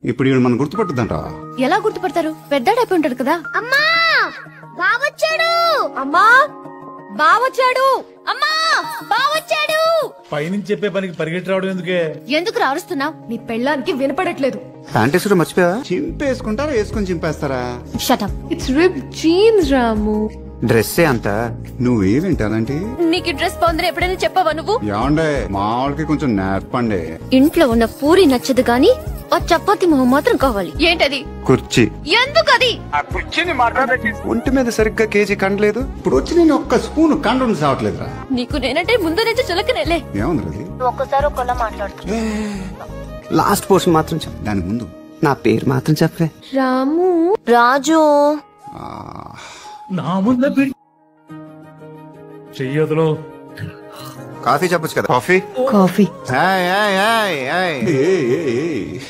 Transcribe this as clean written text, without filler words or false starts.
ఇప్పుడు ఈవిడ మనం గుర్తుపట్టుద్దంట. ఎలా గుర్తుపడతారు? పెద్దాడైపోయి ఉంటాడు కదా. అమ్మా బావొచ్చాడు, అమ్మా బావొచ్చాడు, అమ్మా బావొచ్చాడు. పైనుంచి చెప్పే పనికి పరిగెట్టి రావడం ఎందుకే? ఎందుకు అరుస్తున్నావు? నీ పెళ్ళానికి వినపడట్లేదు. ప్యాంట్ వేసుకుంటే మర్చిపోయా? చింపేసుకుంటారా వేసుకొని చింపేస్తారా? Shut up. It's rip jeans Ramu. డ్రెస్సే అంత. నువ్వేమింటానంటే నీకు డ్రెస్ బాగుందని ఎప్పుడైనా చెప్పావా నువ్వు? ఏమండే మా వాళ్ళకి కొంచెం నేర్పండి. ఇంట్లో ఉన్న పూరి నచ్చదు గాని ఆ చపాతి మొహం మాత్రం కావాలి. ఏంటది? కుర్చీ. ఎందుకది? ఒంటి మీద సరిగ్గా కేజీ కండలేదు. ఇప్పుడు వచ్చి నేను ఒక్క స్పూన్ కండం సావట్లేదురా. నీకు నేనంటే ముందు నుంచి చులకనేలే. ఏముంది ఒక్కసారి ఒకలా మాట్లాడుతున్నా. లాస్ట్ పోర్షన్ మాత్రం చెప్పు. దాని ముందు నా పేరు మాత్రం చెప్పే. రాము. రాజు. నా ముందు చెయ్యదులో కాఫీ చెప్పొచ్చు కదా. Coffee coffee. ఏయ్, ఏయ్, ఏయ్, ఏయ్.